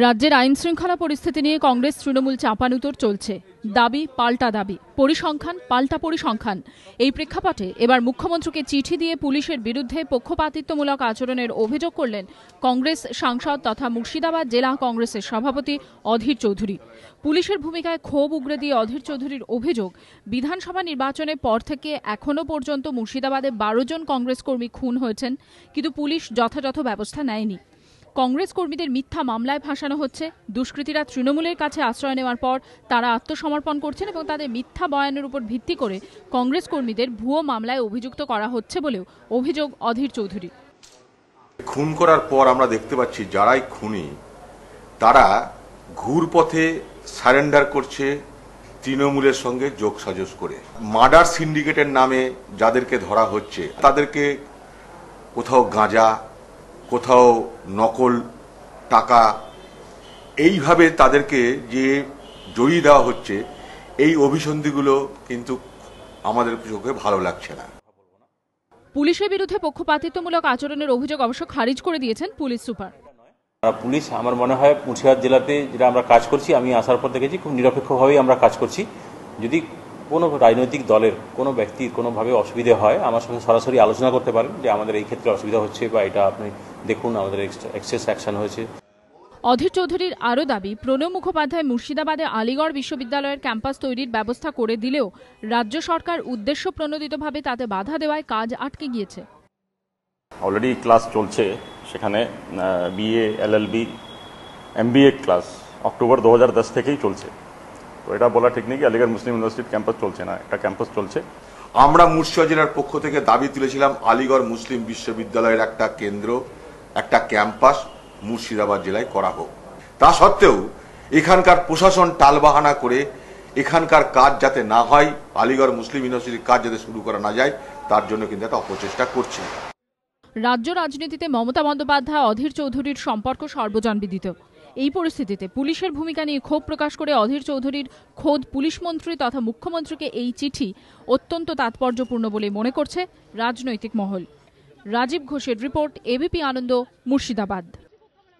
রাজ্যের আইন শৃঙ্খলা পরিস্থিতি নিয়ে কংগ্রেস তৃণমূল চাপানুতোর চলছে। দাবি পাল্টা দাবি, পরিসংখ্যান পাল্টা পরিসংখ্যান। এই প্রেক্ষাপটে এবার মুখ্যমন্ত্রীকে চিঠি দিয়ে পুলিশের বিরুদ্ধে পক্ষপাতিত্বমূলক আচরণের অভিযোগ করলেন কংগ্রেস সাংসদ তথা মুর্শিদাবাদ জেলা কংগ্রেসের সভাপতি অধীর চৌধুরী। পুলিশের ভূমিকায় ক্ষোভ উগরে দিয়ে অধীর চৌধুরীর অভিযোগ, বিধানসভা নির্বাচনের পর থেকে এখনো পর্যন্ত মুর্শিদাবাদে 12 জন কংগ্রেস কর্মী খুন হয়েছেন, কিন্তু পুলিশ যথাযথ ব্যবস্থা নেয়নি। কংগ্রেস কর্মীদের মিথ্যা মামলায় ফাঁসানো হচ্ছে। দুষ্কৃতীরা তৃণমূলের কাছে আশ্রয় নেওয়ার পর তারা আত্মসমর্পণ করছেন এবং তাদের মিথ্যা বয়ানের উপর ভিত্তি করে কংগ্রেস কর্মীদের ভুয়ো মামলায় অভিযুক্ত করা হচ্ছে বলেও অভিযোগ অধীর চৌধুরী। খুন করার পর আমরা দেখতে পাচ্ছি যারাই খুনি তারা ঘুরপথে সারেন্ডার করছে তৃণমূলের সঙ্গে যোগসাজশ করে। মার্ডার সিন্ডিকেটের নামে যাদেরকে ধরা হচ্ছে তাদেরকে কোথাও গাঁজা, কোথাও নকল টাকা, এইভাবে তাদেরকে যে জড়িয়ে দেওয়া হচ্ছে, এই অভিসন্ধিগুলো কিন্তু আমাদের চোখে ভালো লাগছে না। পুলিশের বিরুদ্ধে পক্ষপাতিত্বমূলক আচরণের অভিযোগ অবশ্য খারিজ করে দিয়েছেন পুলিশ সুপার। পুলিশ আমার মনে হয় মুর্শিদাবাদ জেলাতে যেটা আমরা কাজ করছি, আমি আসার পর দেখেছি খুব নিরপেক্ষভাবেই আমরা কাজ করছি। যদি কোনো রাজনৈতিক দলের কোনো ব্যক্তির কোনোভাবে অসুবিধা হয় আমার সঙ্গে সরাসরি আলোচনা করতে পারেন যে আমাদের এই ক্ষেত্রে অসুবিধা হচ্ছে বা এটা আপনি দেখুন আমাদের এক্সেস অ্যাকশন হয়েছে। অধীর চৌধুরীর আরও দাবি, প্রণব মুখোপাধ্যায় মুর্শিদাবাদে আলিগড় বিশ্ববিদ্যালয়ের ক্যাম্পাস তৈরির ব্যবস্থা করে দিলেও রাজ্য সরকার উদ্দেশ্য প্রণোদিতভাবে তাতে বাধা দেওয়ায় কাজ আটকে গিয়েছে। অলরেডি ক্লাস চলছে সেখানে, BA, LLB, MBA class October 2010 থেকেই চলছে। তো এটা বলা ঠিক নেই আলিগড় মুসলিম ইউনিভার্সিটির ক্যাম্পাস চলছে না, একটা ক্যাম্পাস চলছে। আমরা মুর্শিদাবাদ জেলার পক্ষ থেকে দাবি তুলেছিলাম আলিগড় মুসলিম বিশ্ববিদ্যালয়ের একটা কেন্দ্র, একটা ক্যাম্পাস মুর্শিদাবাদ জেলায় করা হোক। তা সত্ত্বেও এখানকার প্রশাসন টালবাহানা করে এখানকার কাজ যাতে না হয়, আলিগড় মুসলিম ইউনিভার্সিটির কাজ যাতে শুরু করা না যায়, তার জন্য কিন্তু একটা অপচেষ্টা করছে। রাজ্য রাজনীতিতে মমতা বন্দ্যোপাধ্যায় অধীর চৌধুরীর সম্পর্ক সর্বজনবিদিত। এই পরিস্থিতিতে পুলিশের ভূমিকা নিয়ে ক্ষোভ প্রকাশ করে অধীর চৌধুরীর খোদ পুলিশ মন্ত্রী তথা মুখ্যমন্ত্রীকে এই চিঠি অত্যন্ত তাৎপর্যপূর্ণ বলে মনে করছে রাজনৈতিক মহল। রাজীব ঘোষের রিপোর্ট, এবিপি আনন্দ, মুর্শিদাবাদ।